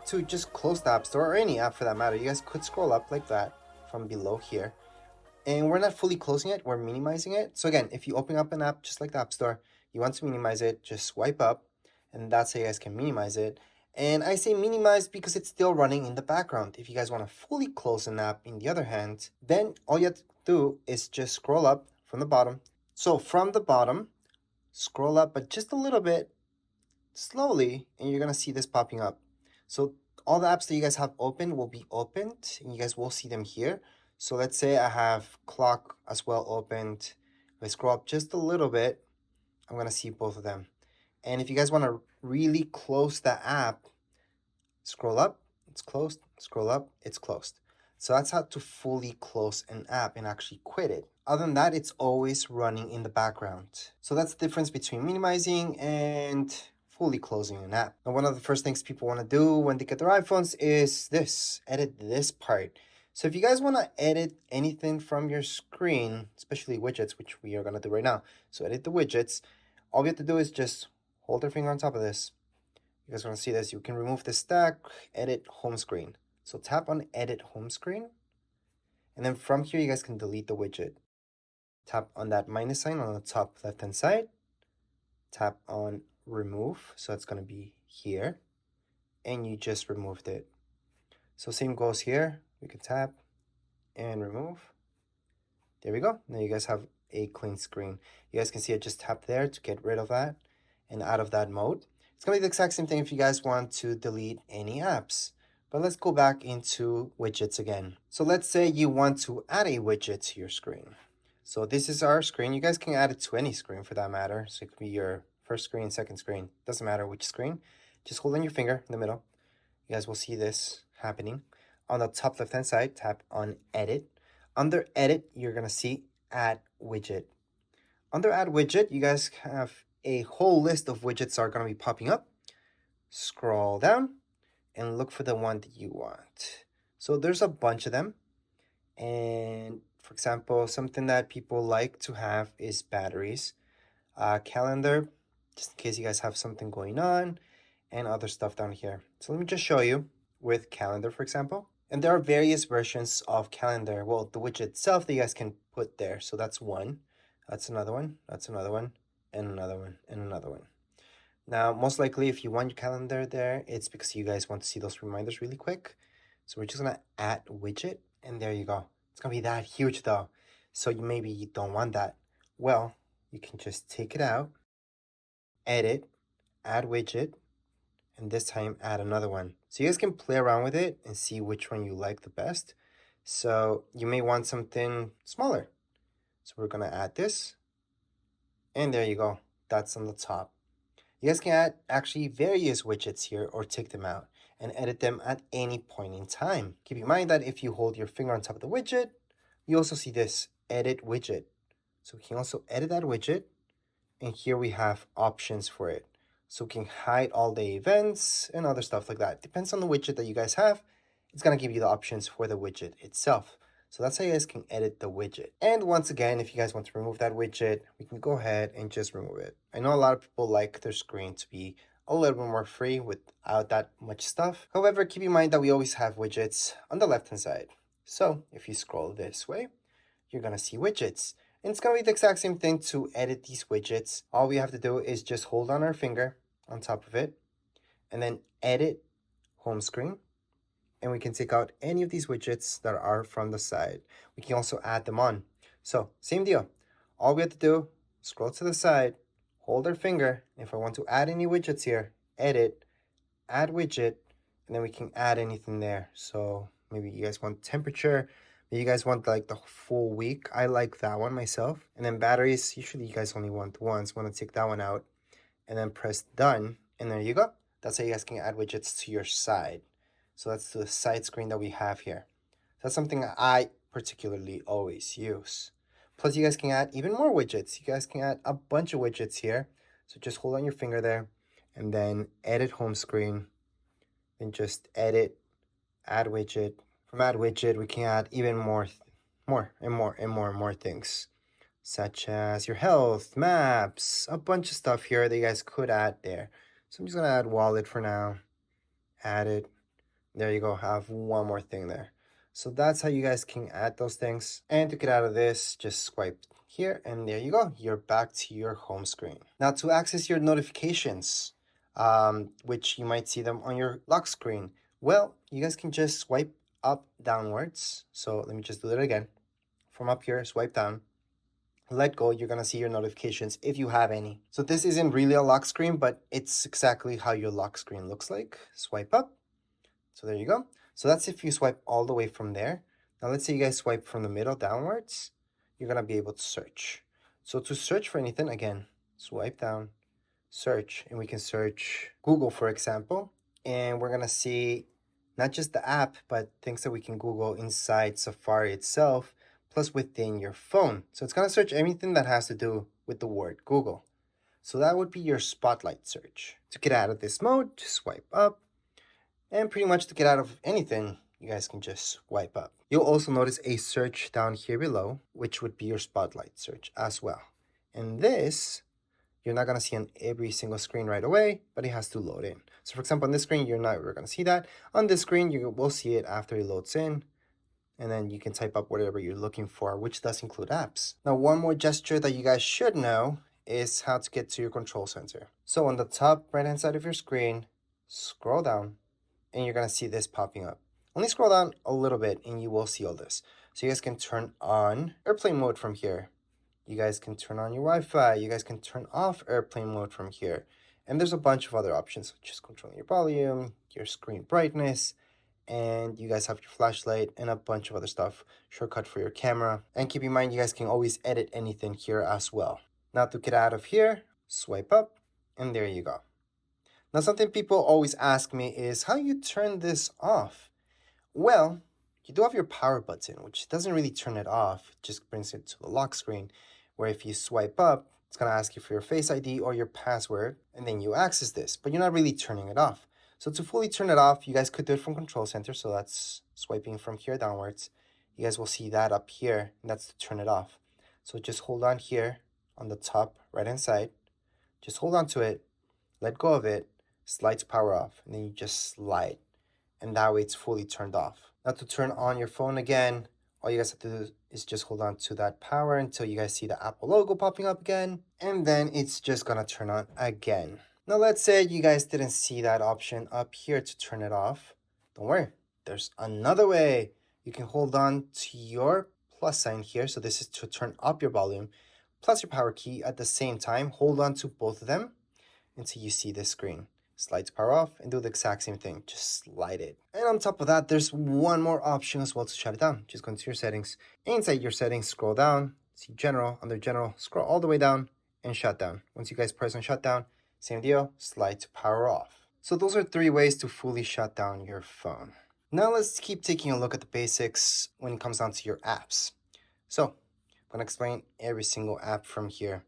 to just close the App Store, or any app for that matter, you guys could scroll up like that from below here. And we're not fully closing it, we're minimizing it. So again, if you open up an app just like the App Store, you want to minimize it, just swipe up, and that's how you guys can minimize it. And I say minimize because it's still running in the background. If you guys want to fully close an app, in the other hand, then all you have to do is just scroll up from the bottom. So from the bottom, scroll up, but just a little bit, slowly, and you're gonna see this popping up. So all the apps that you guys have open will be opened, and you guys will see them here. So let's say I have clock as well opened. If I scroll up just a little bit, I'm gonna see both of them. And if you guys want to really close the app, scroll up, it's closed, scroll up, it's closed. So that's how to fully close an app and actually quit it. Other than that, it's always running in the background. So that's the difference between minimizing and fully closing an app. Now, one of the first things people want to do when they get their iPhones is this, edit this part. So if you guys want to edit anything from your screen, especially widgets, which we are going to do right now, so edit the widgets, all we have to do is just hold our finger on top of this. You guys want to see this, you can remove the stack, edit home screen. So tap on edit home screen, and then from here you guys can delete the widget. Tap on that minus sign on the top left hand side, tap on remove, so it's going to be here, and you just removed it. So same goes here, we can tap and remove. There we go. Now you guys have a clean screen. You guys can see I just tapped there to get rid of that and out of that mode. It's going to be the exact same thing if you guys want to delete any apps. But let's go back into widgets again. So let's say you want to add a widget to your screen. So this is our screen. You guys can add it to any screen for that matter. So it could be your first screen, second screen. Doesn't matter which screen. Just hold on your finger in the middle. You guys will see this happening. On the top left hand side, tap on edit. Under edit, you're going to see add widget. Under add widget, you guys have a whole list of widgets that are going to be popping up. Scroll down and look for the one that you want. So there's a bunch of them. And for example, something that people like to have is batteries, calendar, just in case you guys have something going on, and other stuff down here. So let me just show you with calendar, for example. And there are various versions of calendar. Well, the widget itself that you guys can put there. So that's one, that's another one, that's another one, and another one, and another one. Now, most likely, if you want your calendar there, it's because you guys want to see those reminders really quick. So we're just gonna add widget, and there you go. It's gonna be that huge though. So maybe you don't want that. Well, you can just take it out, edit, add widget, and this time add another one. So you guys can play around with it and see which one you like the best. So you may want something smaller. So we're gonna add this, and there you go. That's on the top. You guys can add actually various widgets here or take them out and edit them at any point in time. Keep in mind that if you hold your finger on top of the widget, you also see this edit widget. So we can also edit that widget, and here we have options for it. So we can hide all the events and other stuff like that. Depends on the widget that you guys have. It's gonna give you the options for the widget itself. So that's how you guys can edit the widget. And once again, if you guys want to remove that widget, we can go ahead and just remove it. I know a lot of people like their screen to be a little bit more free without that much stuff. However, keep in mind that we always have widgets on the left-hand side. So if you scroll this way, you're gonna see widgets. And it's gonna be the exact same thing to edit these widgets. All we have to do is just hold on our finger on top of it and then edit home screen. And we can take out any of these widgets that are from the side. We can also add them on. So same deal. All we have to do, scroll to the side, hold our finger. If I want to add any widgets here, edit, add widget, and then we can add anything there. So maybe you guys want temperature, maybe you guys want like the full week. I like that one myself. And then batteries, usually you guys only want once. Want to take that one out and then press done. And there you go. That's how you guys can add widgets to your side. So that's the side screen that we have here. That's something I particularly always use. Plus you guys can add even more widgets. You guys can add a bunch of widgets here. So just hold on your finger there and then edit home screen. Then just edit, add widget. From add widget, we can add even more things, such as your health, maps, a bunch of stuff here that you guys could add there. So I'm just gonna add wallet for now. Add it. There you go, have one more thing there. So that's how you guys can add those things. And to get out of this, just swipe here, and there you go. You're back to your home screen. Now to access your notifications, which you might see them on your lock screen, well, you guys can just swipe up downwards. So let me just do that again. From up here, swipe down. Let go, you're gonna see your notifications if you have any. So this isn't really a lock screen, but it's exactly how your lock screen looks like. Swipe up. So there you go. So that's if you swipe all the way from there. Now let's say you guys swipe from the middle downwards, you're gonna be able to search. So to search for anything, again, swipe down, search, and we can search Google, for example, and we're gonna see not just the app, but things that we can Google inside Safari itself, plus within your phone. So it's gonna search everything that has to do with the word Google. So that would be your spotlight search. To get out of this mode, just swipe up, and pretty much to get out of anything, you guys can just swipe up. You'll also notice a search down here below, which would be your spotlight search as well. And this, you're not gonna see on every single screen right away, but it has to load in. So for example, on this screen, you're not ever gonna see that. On this screen, you will see it after it loads in, and then you can type up whatever you're looking for, which does include apps. Now, one more gesture that you guys should know is how to get to your control center. So on the top right-hand side of your screen, scroll down, and you're gonna see this popping up. Only scroll down a little bit and you will see all this. So you guys can turn on airplane mode from here. You guys can turn on your Wi-Fi. You guys can turn off airplane mode from here. And there's a bunch of other options, such as controlling your volume, your screen brightness, and you guys have your flashlight and a bunch of other stuff. Shortcut for your camera. And keep in mind, you guys can always edit anything here as well. Now to get out of here, swipe up, and there you go. Now, something people always ask me is how you turn this off. Well, you do have your power button, which doesn't really turn it off. It just brings it to the lock screen, where if you swipe up, it's going to ask you for your Face ID or your password, and then you access this, but you're not really turning it off. So to fully turn it off, you guys could do it from Control Center, so that's swiping from here downwards. You guys will see that up here, and that's to turn it off. So just hold on here on the top right-hand side. Just hold on to it, let go of it, slide to power off, and then you just slide, and that way it's fully turned off. Now to turn on your phone again, all you guys have to do is just hold on to that power until you guys see the Apple logo popping up again, and then it's just gonna turn on again. Now let's say you guys didn't see that option up here to turn it off. Don't worry, there's another way. You can hold on to your plus sign here, so this is to turn up your volume, plus your power key at the same time. Hold on to both of them until you see this screen. Slide to power off and do the exact same thing. Just slide it. And on top of that, there's one more option as well to shut it down. Just go into your settings. Inside your settings, scroll down, see general. Under general, scroll all the way down and shut down. Once you guys press on shutdown, same deal, slide to power off. So those are 3 ways to fully shut down your phone. Now let's keep taking a look at the basics when it comes down to your apps. So I'm gonna explain every single app from here.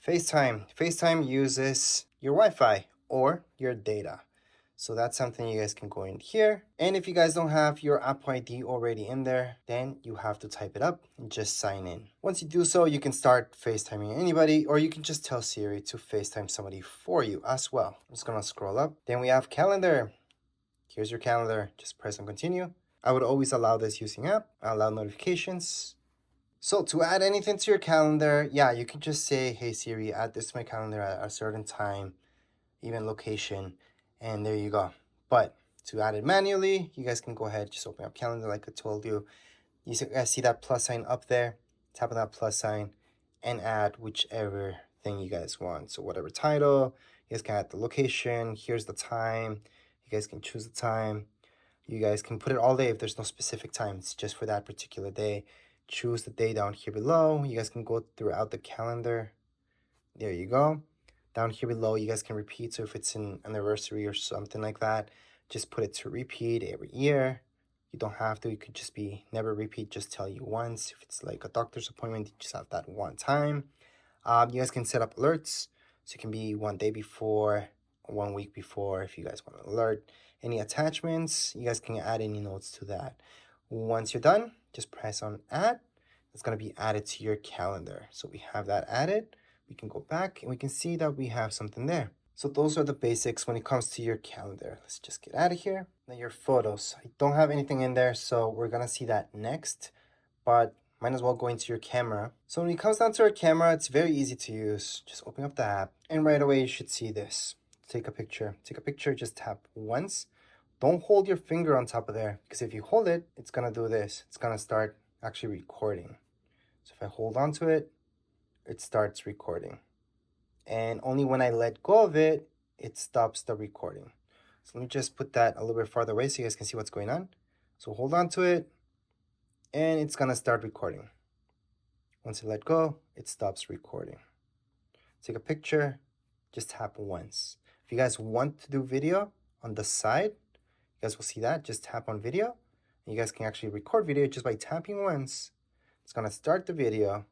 FaceTime. FaceTime uses your Wi-Fi or your data. So that's something you guys can go in here. And if you guys don't have your Apple ID already in there, then you have to type it up and just sign in. Once you do so, you can start FaceTiming anybody, or you can just tell Siri to FaceTime somebody for you as well. I'm just gonna scroll up. Then we have calendar. Here's your calendar. Just press on continue. I would always allow this using app. Allow notifications. So to add anything to your calendar, yeah, you can just say, hey Siri, add this to my calendar at a certain time, even location, and there you go. But to add it manually, you guys can go ahead, just open up calendar like I told you. You guys see that plus sign up there, tap on that plus sign, and add whichever thing you guys want. So whatever title, you guys can add the location, here's the time, you guys can choose the time. You guys can put it all day if there's no specific time, it's just for that particular day. Choose the day down here below. You guys can go throughout the calendar. There you go. Down here below, you guys can repeat. So if it's an anniversary or something like that, just put it to repeat every year. You don't have to. It could just be never repeat, just tell you once. If it's like a doctor's appointment, you just have that one time. You guys can set up alerts. So it can be 1 day before, 1 week before, if you guys want to alert. Any attachments, you guys can add any notes to that. Once you're done, just press on add. It's going to be added to your calendar. So we have that added. We can go back and we can see that we have something there. So those are the basics when it comes to your calendar. Let's just get out of here. Now your photos. I don't have anything in there, so we're gonna see that next, but might as well go into your camera. So when it comes down to our camera, it's very easy to use. Just open up the app, and right away you should see this. Take a picture. Take a picture, just tap once. Don't hold your finger on top of there, because if you hold it, it's gonna do this. It's gonna start actually recording. So if I hold on to it, it starts recording. And only when I let go of it, it stops the recording. So let me just put that a little bit farther away so you guys can see what's going on. So hold on to it, and it's gonna start recording. Once I let go, it stops recording. Take a picture, just tap once. If you guys want to do video on the side, you guys will see that. Just tap on video, and you guys can actually record video just by tapping once. It's gonna start the video,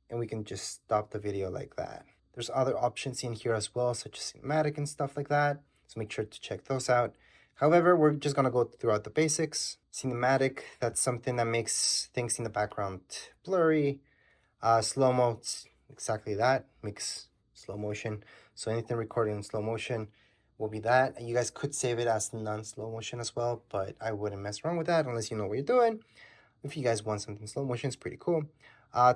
and we can just stop the video like that. There's other options in here as well, such as cinematic and stuff like that. So make sure to check those out. However, we're just gonna go throughout the basics. Cinematic, that's something that makes things in the background blurry. Slow-mo, it's exactly that, makes slow motion. So anything recorded in slow motion will be that. You guys could save it as non-slow motion as well, but I wouldn't mess around with that unless you know what you're doing. If you guys want something slow motion, it's pretty cool.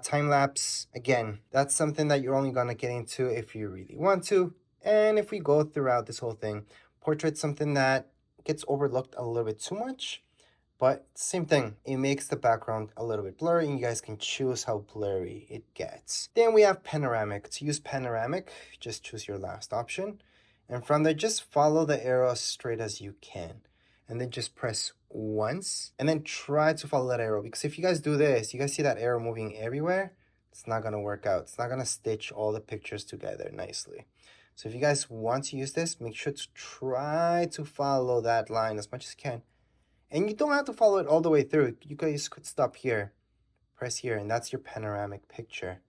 Time lapse, again, that's something that you're only gonna get into if you really want to. And if we go throughout this whole thing, portrait's something that gets overlooked a little bit too much, but same thing, it makes the background a little bit blurry, and you guys can choose how blurry it gets. Then we have panoramic. To use panoramic, just choose your last option, and from there, just follow the arrow as straight as you can, and then just press once, and then try to follow that arrow, because if you guys do this, you guys see that arrow moving everywhere, it's not gonna work out. It's not gonna stitch all the pictures together nicely. So if you guys want to use this, make sure to try to follow that line as much as you can. And you don't have to follow it all the way through. You guys could stop here, press here, and that's your panoramic picture.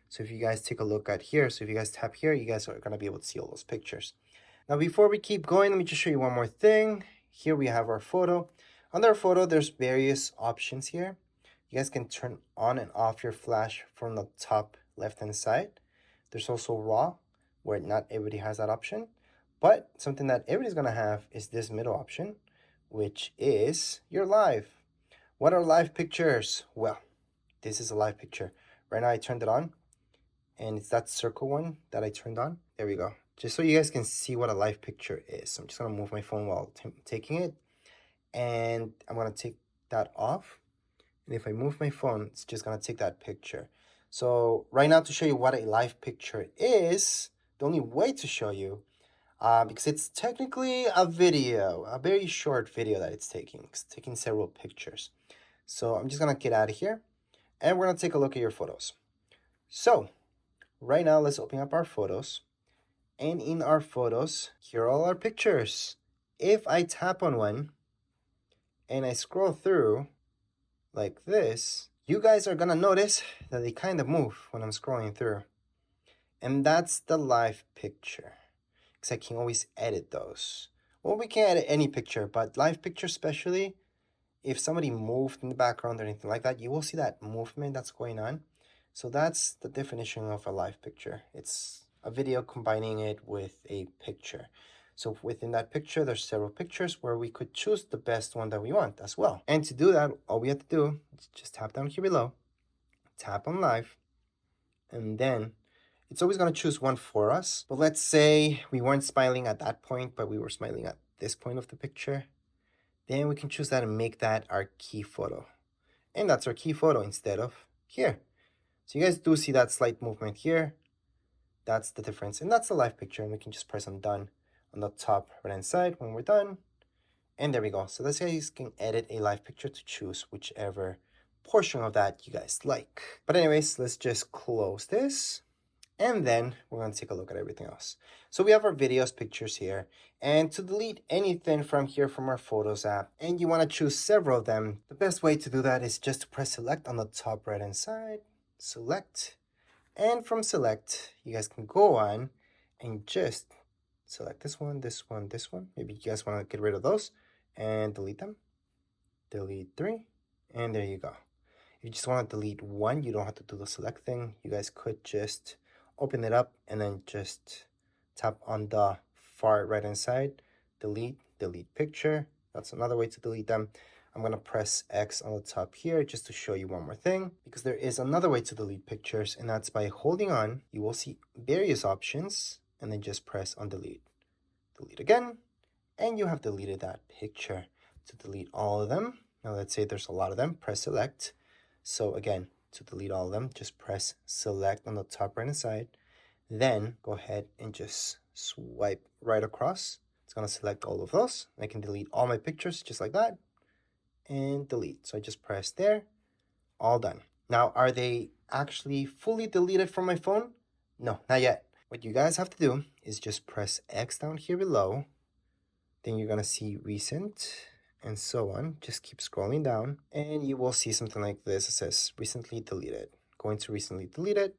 So if you guys take a look at here, so if you guys tap here, you guys are gonna be able to see all those pictures. Now, before we keep going, let me just show you one more thing. Here we have our photo. Under our photo, there's various options here. You guys can turn on and off your flash from the top left-hand side. There's also RAW, where not everybody has that option. But something that everybody's gonna have is this middle option, which is your live. What are live pictures? Well, this is a live picture. Right now I turned it on, and it's that circle one that I turned on. There we go. Just so you guys can see what a live picture is. So I'm just gonna move my phone while taking it, and I'm gonna take that off. And if I move my phone, it's just gonna take that picture. So right now, to show you what a live picture is, the only way to show you, because it's technically a video, a very short video that it's taking. It's taking several pictures. So I'm just gonna get out of here, and we're gonna take a look at your photos. So right now, let's open up our photos. And in our photos, here are all our pictures. If I tap on one and I scroll through like this, you guys are gonna notice that they kind of move when I'm scrolling through. And that's the live picture, because I can always edit those. Well, we can edit any picture, but live picture especially, if somebody moved in the background or anything like that, you will see that movement that's going on. So that's the definition of a live picture. It's a video combining it with a picture. So within that picture, there's several pictures where we could choose the best one that we want as well. And to do that, all we have to do is just tap down here below, tap on live, and then it's always gonna choose one for us. But let's say we weren't smiling at that point, but we were smiling at this point of the picture. Then we can choose that and make that our key photo. And that's our key photo instead of here. So you guys do see that slight movement here. That's the difference. And that's the live picture. And we can just press on done on the top right-hand side when we're done. And there we go. So this guys can edit a live picture to choose whichever portion of that you guys like. But anyways, let's just close this. And then we're going to take a look at everything else. So we have our videos, pictures here. And to delete anything from here from our Photos app, and you want to choose several of them, the best way to do that is just to press select on the top right hand side. Select. And from select, you guys can go on and just select this one, this one, this one. Maybe you guys want to get rid of those and delete them. Delete 3. And there you go. If you just want to delete one, you don't have to do the select thing. You guys could just open it up and then just tap on the far right hand side, delete picture. That's another way to delete them. I'm going to press X on the top here just to show you one more thing, because there is another way to delete pictures, and that's by holding on. You will see various options, and then just press on delete. Delete again, and you have deleted that picture. To delete all of them, now let's say there's a lot of them, press select. So again, to delete all of them, just press select on the top right hand side. Then go ahead and just swipe right across. It's going to select all of those. I can delete all my pictures just like that. And delete. So I just press there, all done. Now, are they actually fully deleted from my phone? No, not yet. What you guys have to do is just press X down here below. Then you're gonna see recent and so on. Just keep scrolling down and you will see something like this. It says recently deleted. Going to recently deleted,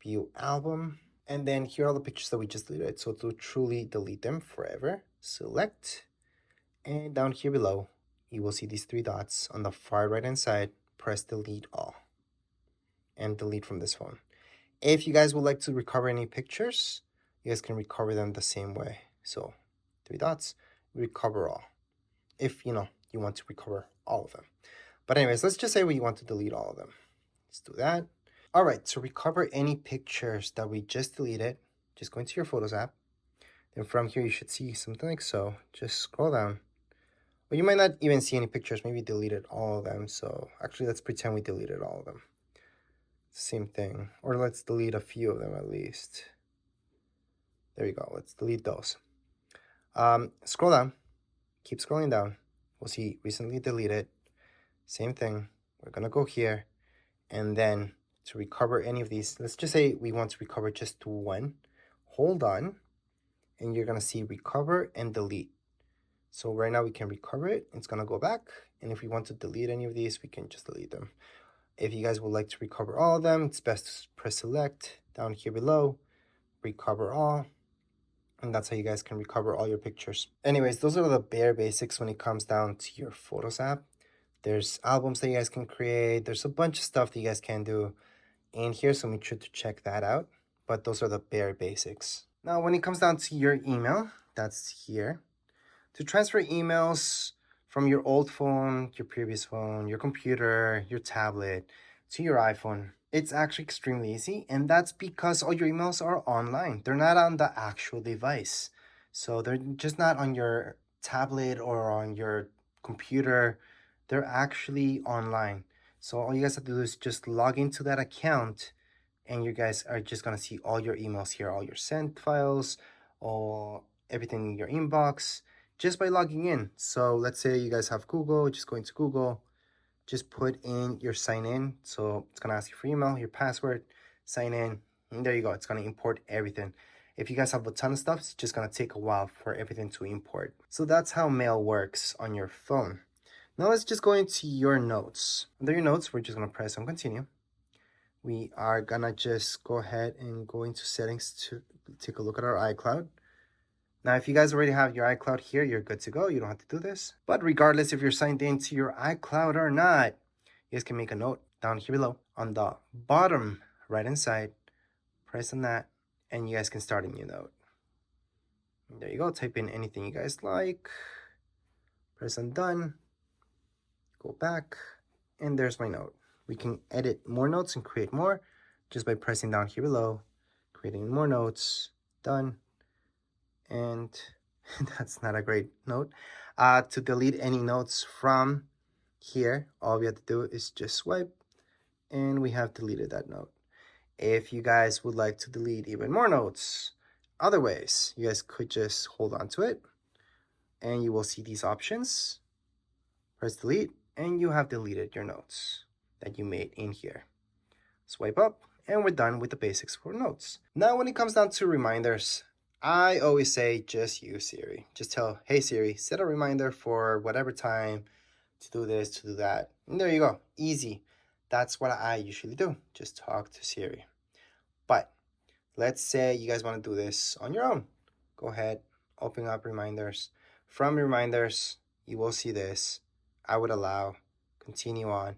view album, and then here are all the pictures that we just deleted. So to truly delete them forever, select, and down here below, you will see these three dots on the far right hand side. Press delete all and delete from this phone. If you guys would like to recover any pictures, you guys can recover them the same way. So three dots, recover all. If you want to recover all of them. But anyways, let's just say we want to delete all of them. Let's do that. All right, to recover any pictures that we just deleted, just go into your Photos app. Then from here, you should see something like so. Just scroll down. But you might not even see any pictures. Maybe deleted all of them. So actually, let's pretend we deleted all of them. Same thing. Or let's delete a few of them at least. There you go. Let's delete those. Scroll down. Keep scrolling down. We'll see recently deleted. Same thing. We're going to go here. And then to recover any of these, let's just say we want to recover just one. Hold on. And you're going to see recover and delete. So right now we can recover it. It's going to go back. And if we want to delete any of these, we can just delete them. If you guys would like to recover all of them, it's best to press select down here below, recover all. And that's how you guys can recover all your pictures. Anyways, those are the bare basics when it comes down to your Photos app. There's albums that you guys can create. There's a bunch of stuff that you guys can do in here, so make sure to check that out. But those are the bare basics. Now, when it comes down to your email, that's here. To transfer emails from your old phone, your previous phone, your computer, your tablet, to your iPhone, it's actually extremely easy. And that's because all your emails are online. They're not on the actual device. So they're just not on your tablet or on your computer. They're actually online. So all you guys have to do is just log into that account and you guys are just going to see all your emails here, all your sent files, all everything in your inbox, just by logging in. So let's say you guys have Google, just go into Google, just put in your sign in. So it's going to ask you for email, your password, sign in, and there you go. It's going to import everything. If you guys have a ton of stuff, it's just going to take a while for everything to import. So that's how mail works on your phone. Now let's just go into your notes. Under your notes, we're just going to press on continue. We are going to just go ahead and go into settings to take a look at our iCloud. Now, if you guys already have your iCloud here, you're good to go. You don't have to do this. But regardless if you're signed into your iCloud or not, you guys can make a note down here below on the bottom right-hand side. Press on that, and you guys can start a new note. And there you go. Type in anything you guys like. Press on done. Go back, and there's my note. We can edit more notes and create more just by pressing down here below, creating more notes. Done. And that's not a great note. To delete any notes from here, all we have to do is just swipe and we have deleted that note. If you guys would like to delete even more notes, other ways, you guys could just hold on to it and you will see these options. Press delete and you have deleted your notes that you made in here. Swipe up and we're done with the basics for notes. Now when it comes down to reminders, I always say just use Siri. Just tell, hey Siri, set a reminder for whatever time to do this, to do that. And there you go, easy. That's what I usually do, just talk to Siri. But let's say you guys want to do this on your own. Go ahead, open up reminders. From reminders, you will see this. I would allow, continue on,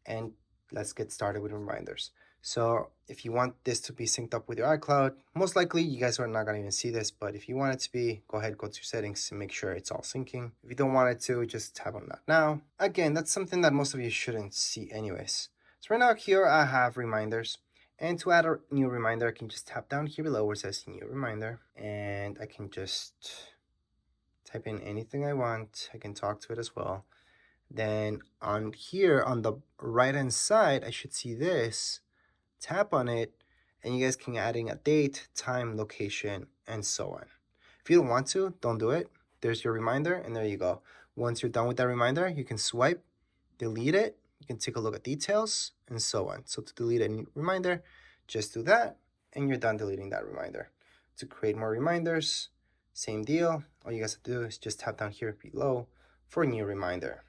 and let's get started with reminders. So if you want this to be synced up with your iCloud, most likely you guys are not going to even see this, but if you want it to be, go ahead, go to your settings and make sure it's all syncing. If you don't want it to, just tap on that now. Again, that's something that most of you shouldn't see anyways. So right now here I have reminders. And to add a new reminder, I can just tap down here below where it says new reminder. And I can just type in anything I want. I can talk to it as well. Then on here on the right hand side, I should see this. Tap on it, and you guys can add in a date, time, location, and so on. If you don't want to, don't do it. There's your reminder, and there you go. Once you're done with that reminder, you can swipe, delete it. You can take a look at details, and so on. So to delete a reminder, just do that, and you're done deleting that reminder. To create more reminders, same deal. All you guys have to do is just tap down here below for a new reminder.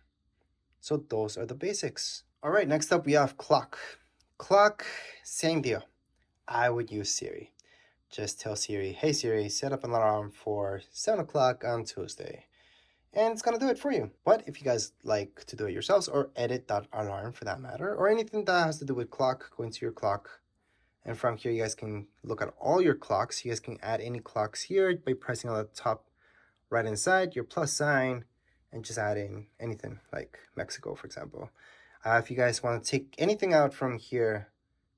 So those are the basics. All right, next up we have clock. Clock, same deal. I would use Siri. Just tell Siri, hey Siri, set up an alarm for 7 o'clock on Tuesday. And it's gonna do it for you. But if you guys like to do it yourselves or edit that alarm for that matter, or anything that has to do with clock, go into your clock. And from here, you guys can look at all your clocks. You guys can add any clocks here by pressing on the top right hand side, your plus sign, and just add in anything like Mexico, for example. If you guys want to take anything out from here,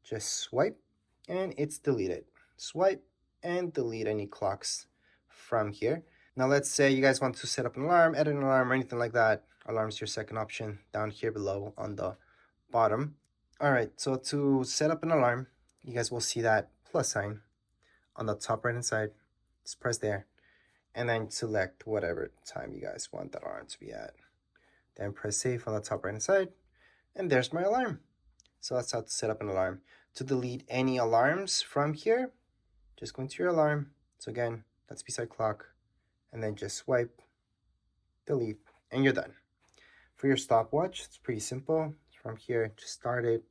just swipe and it's deleted. Swipe and delete any clocks from here. Now let's say you guys want to set up an alarm, edit an alarm, or anything like that. Alarm's your second option down here below on the bottom. All right, so to set up an alarm, you guys will see that plus sign on the top right hand side. Just press there and then select whatever time you guys want that alarm to be at. Then press save on the top right hand side. And there's my alarm. So that's how to set up an alarm. To delete any alarms from here, just go into your alarm. So again, that's beside clock. And then just swipe, delete, and you're done. For your stopwatch, it's pretty simple. From here, just start it,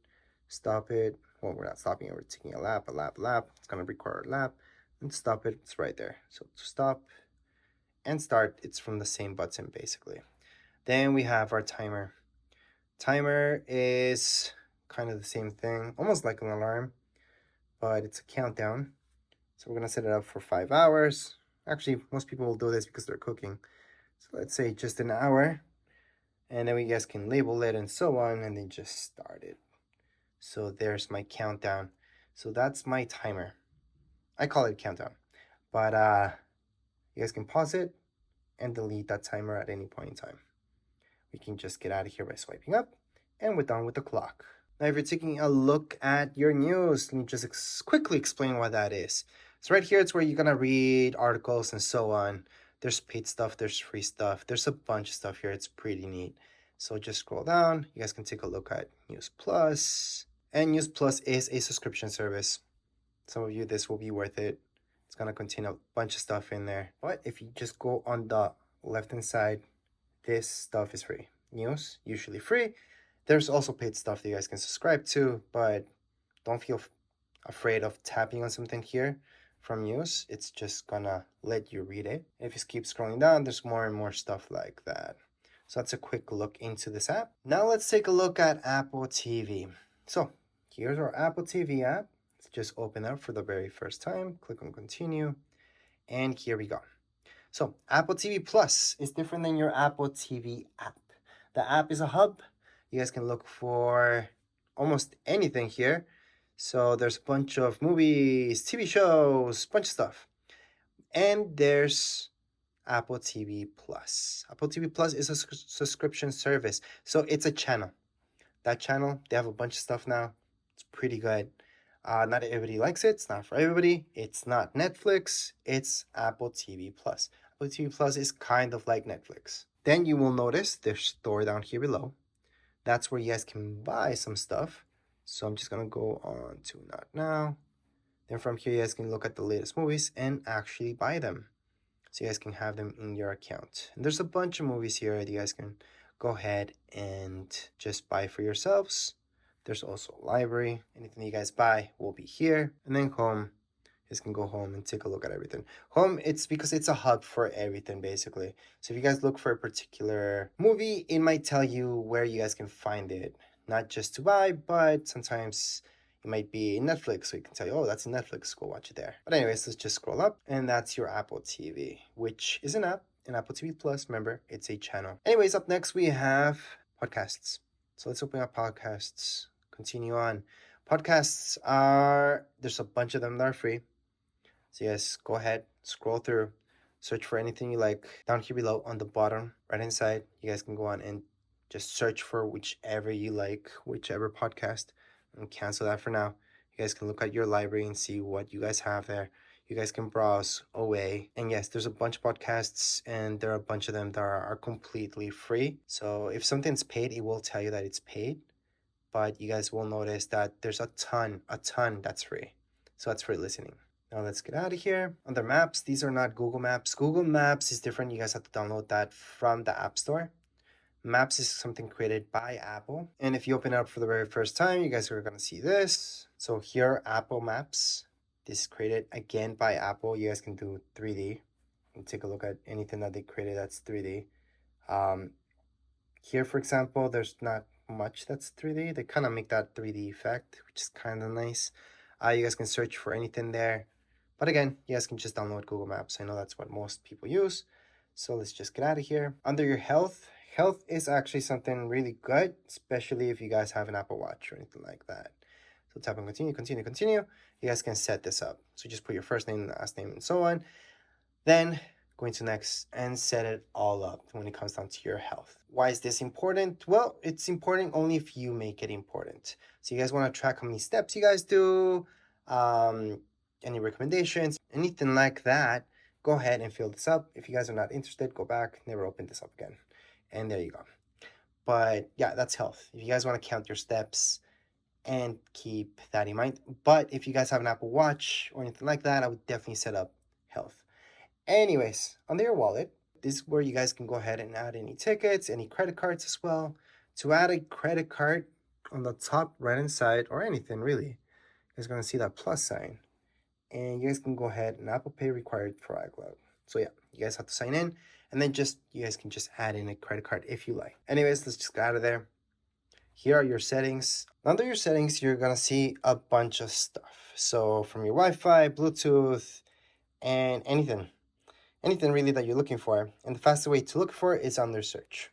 stop it. Well, we're not stopping it, we're taking a lap. It's gonna require a lap. And stop it, it's right there. So to stop and start, it's from the same button basically. Then we have our timer. Timer is kind of the same thing, almost like an alarm, but it's a countdown. So we're gonna set it up for 5 hours. Actually, most people will do this because they're cooking. So let's say just an hour, and then we guys can label it and so on, and then just start it. So there's my countdown. So that's my timer. I call it countdown, but you guys can pause it and delete that timer at any point in time. We can just get out of here by swiping up, and we're done with the clock. Now, if you're taking a look at your news, let me just quickly explain what that is. So right here, it's where you're gonna read articles and so on. There's paid stuff, there's free stuff, there's a bunch of stuff here. It's pretty neat. So just scroll down. You guys can take a look at News Plus. And News Plus is a subscription service. Some of you, this will be worth it. It's gonna contain a bunch of stuff in there. But if you just go on the left-hand side, this stuff is free. News, usually free. There's also paid stuff that you guys can subscribe to, but don't feel afraid of tapping on something here from news. It's just gonna let you read it. If you keep scrolling down, there's more and more stuff like that. So that's a quick look into this app. Now let's take a look at Apple TV. So here's our Apple TV app. Let's just open up for the very first time. Click on continue. And here we go. So Apple TV Plus is different than your Apple TV app. The app is a hub. You guys can look for almost anything here. So there's a bunch of movies, TV shows, bunch of stuff. And there's Apple TV Plus. Apple TV Plus is a subscription service. So it's a channel. That channel, they have a bunch of stuff now. It's pretty good. Not everybody likes it. It's not for everybody. It's not Netflix. It's Apple TV Plus. Apple TV Plus is kind of like Netflix. Then you will notice there's store down here below. That's where you guys can buy some stuff. So I'm just going to go on to Not Now. Then from here, you guys can look at the latest movies and actually buy them. So you guys can have them in your account. And there's a bunch of movies here that you guys can go ahead and just buy for yourselves. There's also a library. Anything you guys buy will be here. And then home. You guys can go home and take a look at everything. Home, it's because it's a hub for everything, basically. So if you guys look for a particular movie, it might tell you where you guys can find it. Not just to buy, but sometimes it It might be Netflix, so you can tell you, oh, that's Netflix, go watch it there. But anyways, let's just scroll up, and that's your Apple TV, which is an app, an Apple TV Plus. Remember, it's a channel. Anyways, up next we have podcasts. So let's open up podcasts. Continue on. Podcasts there's a bunch of them that are free. So yes, go ahead, scroll through, search for anything you like. Down here below on the bottom right hand side, you guys can go on and just search for whichever you like, whichever podcast, and cancel that for now. You guys can look at your library and see what you guys have there. You guys can browse away. And yes, there's a bunch of podcasts, and there are a bunch of them that are completely free. So if something's paid, it will tell you that it's paid. But you guys will notice that there's a ton that's free. So that's free listening. Now let's get out of here. Under Maps, these are not Google Maps. Google Maps is different. You guys have to download that from the App Store. Maps is something created by Apple. And if you open it up for the very first time, you guys are going to see this. So here, Apple Maps. This is created again by Apple. You guys can do 3D and take a look at anything that they created that's 3D. Here, for example, there's not much that's 3D. They kind of make that 3D effect, which is kind of nice. You guys can search for anything there. But again, you guys can just download Google Maps. I know that's what most people use. So let's just get out of here. Under your health, health is actually something really good, especially if you guys have an Apple Watch or anything like that. So tap on continue, continue, continue. You guys can set this up. So just put your first name, last name, and so on. Then go into next and set it all up when it comes down to your health. Why is this important? Well, it's important only if you make it important. So you guys want to track how many steps you guys do, any recommendations, anything like that, go ahead and fill this up. If you guys are not interested, go back, never open this up again. And there you go. But yeah, that's health. If you guys want to count your steps and keep that in mind. But if you guys have an Apple Watch or anything like that, I would definitely set up health. Anyways, under your wallet, this is where you guys can go ahead and add any tickets, any credit cards as well. To add a credit card on the top right hand side, or anything really, you guys are going to see that plus sign. And you guys can go ahead and Apple Pay required for iCloud. So yeah, you guys have to sign in, and then you guys can just add in a credit card if you like. Anyways, let's just get out of there. Here are your settings. Under your settings, you're gonna see a bunch of stuff. So from your Wi-Fi, Bluetooth, and anything really that you're looking for. And the fastest way to look for it is under search.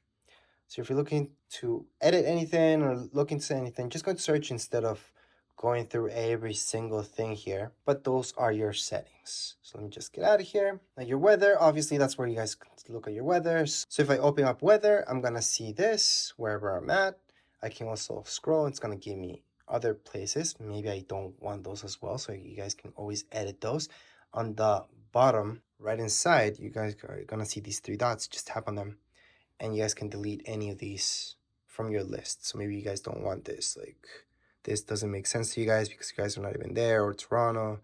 So if you're looking to edit anything or look into anything, just go to search instead of going through every single thing here. But those are your settings. So let me just get out of here. Now your weather, obviously that's where you guys can look at your weather. So if I open up weather, I'm gonna see this wherever I'm at. I can also scroll. It's gonna give me other places. Maybe I don't want those as well. So you guys can always edit those. On the bottom right inside, you guys are gonna see these three dots. Just tap on them, and you guys can delete any of these from your list. So maybe you guys don't want this, like this doesn't make sense to you guys because you guys are not even there, or Toronto.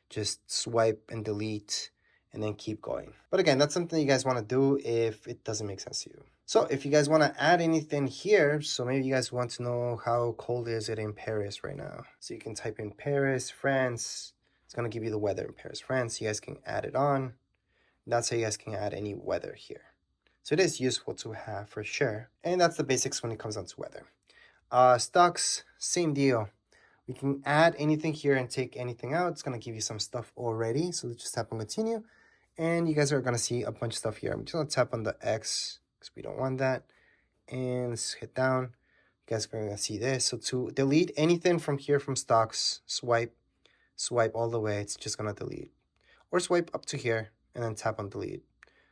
Just swipe and delete and then keep going. But again, that's something you guys want to do if it doesn't make sense to you. So if you guys want to add anything here, so maybe you guys want to know how cold is it in Paris right now. So you can type in Paris, France. It's going to give you the weather in Paris, France. You guys can add it on. That's how you guys can add any weather here. So it is useful to have for sure. And that's the basics when it comes down to weather. Stocks, same deal. We can add anything here and take anything out. It's going to give you some stuff already. So let's just tap on continue. And you guys are going to see a bunch of stuff here. I'm just going to tap on the X because we don't want that. And let's hit down. You guys are going to see this. So to delete anything from here from stocks, swipe all the way. It's just going to delete. Or swipe up to here and then tap on delete.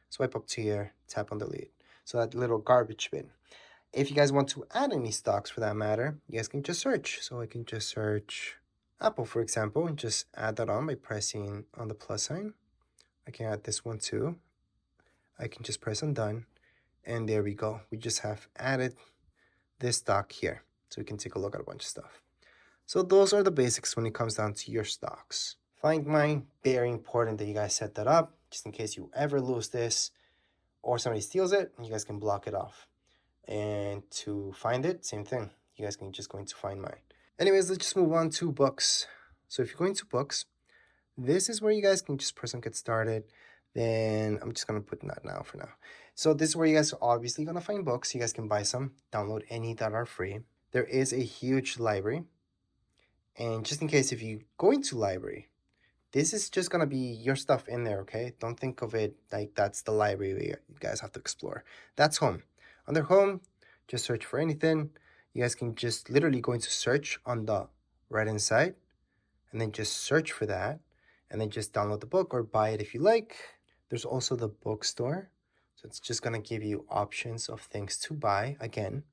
Swipe up to here, tap on delete. So that little garbage bin. If you guys want to add any stocks for that matter, you guys can just search. So I can just search Apple, for example, and just add that on by pressing on the plus sign. I can add this one too. I can just press on done. And there we go. We just have added this stock here. So we can take a look at a bunch of stuff. So those are the basics when it comes down to your stocks. Find mine, very important that you guys set that up, just in case you ever lose this or somebody steals it, you guys can block it off. And to find it, same thing. You guys can just go into find mine. Anyways, let's just move on to books. So if you're going to books, this is where you guys can just press on get started. Then I'm just going to put that now for now. So this is where you guys are obviously going to find books. You guys can buy some, download any that are free. There is a huge library. And just in case if you go into library, this is just gonna be your stuff in there, okay? Don't think of it like that's the library you guys have to explore. That's home. Under home, just search for anything. You guys can just literally go into search on the right hand side and then just search for that and then just download the book or buy it if you like. There's also the bookstore. So it's just gonna give you options of things to buy again.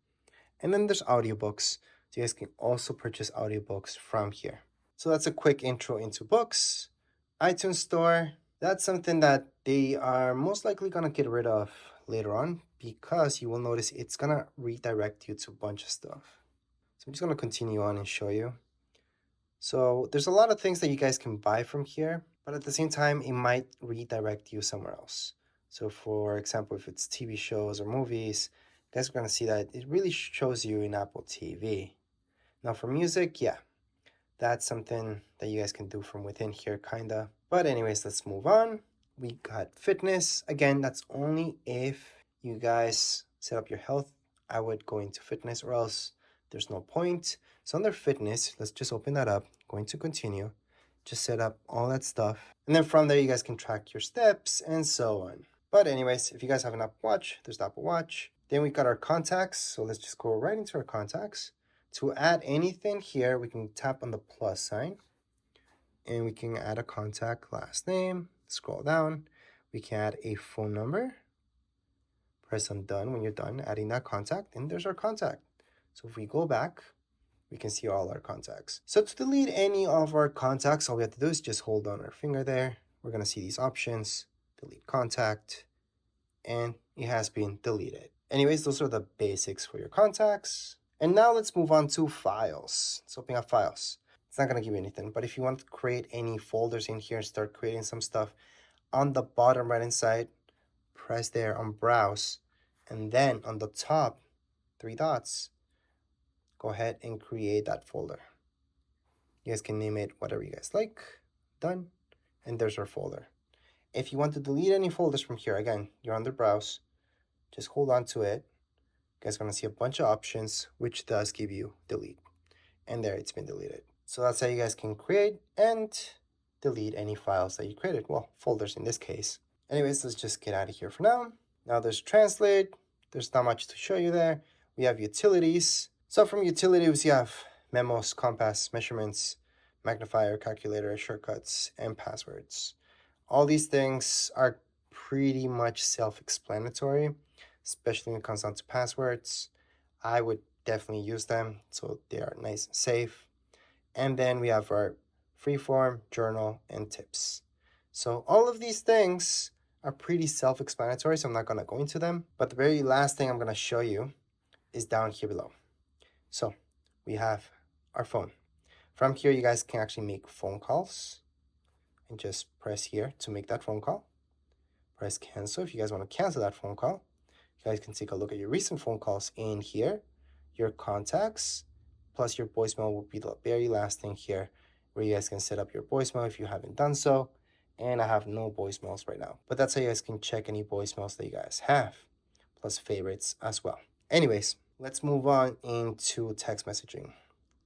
And then there's audiobooks. So you guys can also purchase audiobooks from here. So that's a quick intro into books. iTunes Store, that's something that they are most likely gonna get rid of later on because you will notice it's gonna redirect you to a bunch of stuff. So I'm just gonna continue on and show you. So there's a lot of things that you guys can buy from here, but at the same time, it might redirect you somewhere else. So for example, if it's TV shows or movies, you guys are gonna see that it really shows you in Apple TV. Now for music, yeah, that's something that you guys can do from within here, kinda. But anyways, let's move on. We got fitness. Again, that's only if you guys set up your health. I would go into fitness or else there's no point. So under fitness, let's just open that up. Going to continue. Just set up all that stuff. And then from there, you guys can track your steps and so on. But anyways, if you guys have an Apple Watch, there's the Apple Watch. Then we got our contacts. So let's just go right into our contacts. To add anything here, we can tap on the plus sign and we can add a contact last name. Scroll down. We can add a phone number. Press on done when you're done adding that contact, and there's our contact. So if we go back, we can see all our contacts. So to delete any of our contacts, all we have to do is just hold on our finger there. We're going to see these options, delete contact, and it has been deleted. Anyways, those are the basics for your contacts. And now let's move on to files. Let's open up files. It's not going to give you anything, but if you want to create any folders in here, start creating some stuff, on the bottom right hand side, press there on browse, and then on the top, 3 dots, go ahead and create that folder. You guys can name it whatever you guys like. Done. And there's our folder. If you want to delete any folders from here, again, you're under browse, just hold on to it. You guys are going to see a bunch of options, which does give you delete. And there, it's been deleted. So that's how you guys can create and delete any files that you created. Well, folders in this case. Anyways, let's just get out of here for now. Now there's translate. There's not much to show you there. We have utilities. So from utilities, you have memos, compass, measurements, magnifier, calculator, shortcuts, and passwords. All these things are pretty much self-explanatory, especially when it comes down to passwords. I would definitely use them, so they are nice and safe. And then we have our freeform, journal, and tips. So all of these things are pretty self-explanatory, so I'm not going to go into them. But the very last thing I'm going to show you is down here below. So we have our phone. From here, you guys can actually make phone calls. And just press here to make that phone call. Press cancel if you guys want to cancel that phone call. You guys can take a look at your recent phone calls in here, your contacts, plus your voicemail will be the very last thing here where you guys can set up your voicemail if you haven't done so. And I have no voicemails right now, but that's how you guys can check any voicemails that you guys have, plus favorites as well. Anyways, let's move on into text messaging.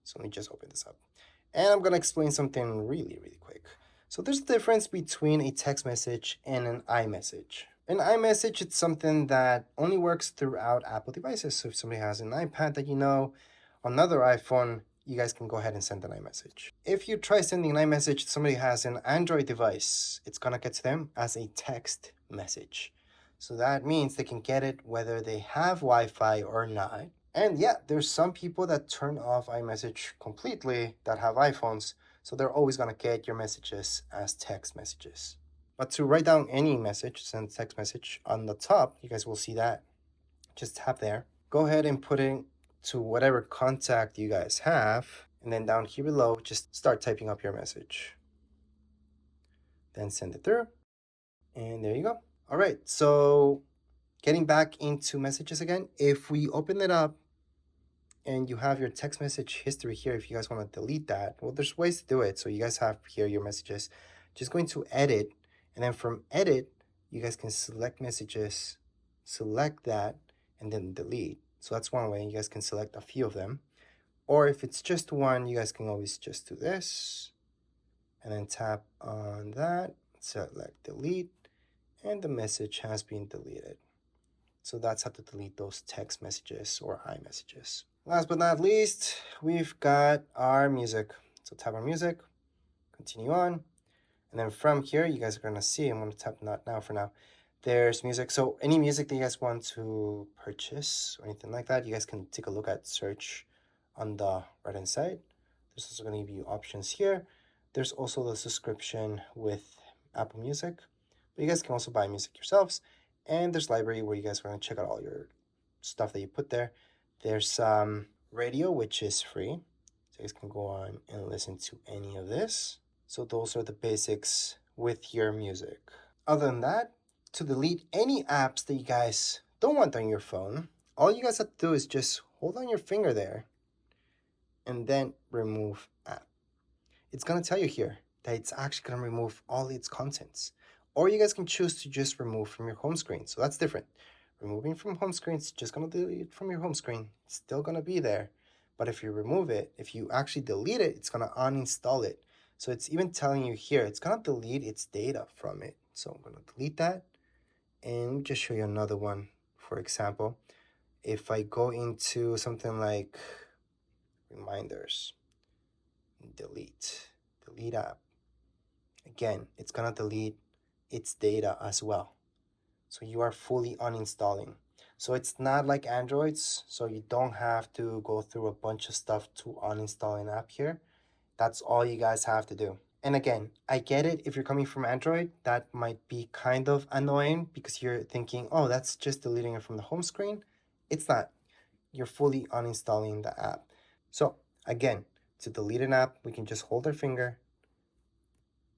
So let me just open this up. And I'm gonna explain something really quick. So there's a difference between a text message and an iMessage. An iMessage, it's something that only works throughout Apple devices. So if somebody has an iPad that you know, another iPhone, you guys can go ahead and send an iMessage. If you try sending an iMessage to somebody who has an Android device, it's gonna get to them as a text message. So that means they can get it whether they have Wi-Fi or not. And yeah, there's some people that turn off iMessage completely that have iPhones, so they're always gonna get your messages as text messages. But to write down any message, send text message, on the top, you guys will see that. Just tap there. Go ahead and put it to whatever contact you guys have. And then down here below, just start typing up your message. Then send it through. And there you go. All right, so getting back into messages again, if we open it up and you have your text message history here, if you guys want to delete that, well, there's ways to do it. So you guys have here your messages. Just going to edit, and then from edit, you guys can select messages, select that, and then delete. So that's one way. You guys can select a few of them. Or if it's just one, you guys can always just do this and then tap on that, select delete, and the message has been deleted. So that's how to delete those text messages or iMessages. Last but not least, we've got our music. So tap on music, continue on. And then from here, you guys are gonna see, I'm gonna tap not now for now. There's music. So any music that you guys want to purchase or anything like that, you guys can take a look at search on the right hand side. There's also gonna give you options here. There's also the subscription with Apple Music, but you guys can also buy music yourselves. And there's library where you guys are gonna check out all your stuff that you put there. There's radio, which is free. So you guys can go on and listen to any of this. So those are the basics with your music. Other than that, to delete any apps that you guys don't want on your phone, all you guys have to do is just hold on your finger there and then remove app. It's gonna tell you here that it's actually gonna remove all its contents. Or you guys can choose to just remove from your home screen. So that's different. Removing from home screen, it's just gonna delete it from your home screen. It's still gonna be there. But if you remove it, if you actually delete it, it's gonna uninstall it. So it's even telling you here, it's gonna delete its data from it. So I'm gonna delete that and just show you another one. For example, if I go into something like reminders, delete app, again, it's gonna delete its data as well. So you are fully uninstalling. So it's not like Androids, so you don't have to go through a bunch of stuff to uninstall an app here. That's all you guys have to do. And again, I get it, if you're coming from Android, that might be kind of annoying because you're thinking, oh, that's just deleting it from the home screen. It's not. You're fully uninstalling the app. So again, to delete an app, we can just hold our finger,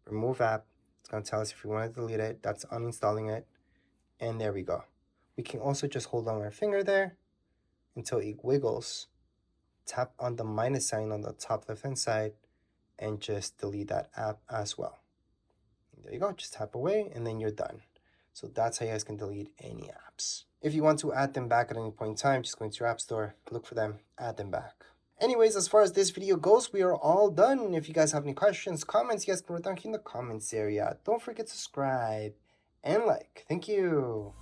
remove app. It's gonna tell us if we want to delete it. That's uninstalling it. And there we go. We can also just hold on our finger there until it wiggles. Tap on the minus sign on the top left hand side and just delete that app as well. There you go, just tap away and then you're done. So that's how you guys can delete any apps. If you want to add them back at any point in time, just go into your app store, look for them, add them back. Anyways, as far as this video goes, we are all done. If you guys have any questions, comments, you guys can write down here in the comments area. Don't forget to subscribe and like. Thank you.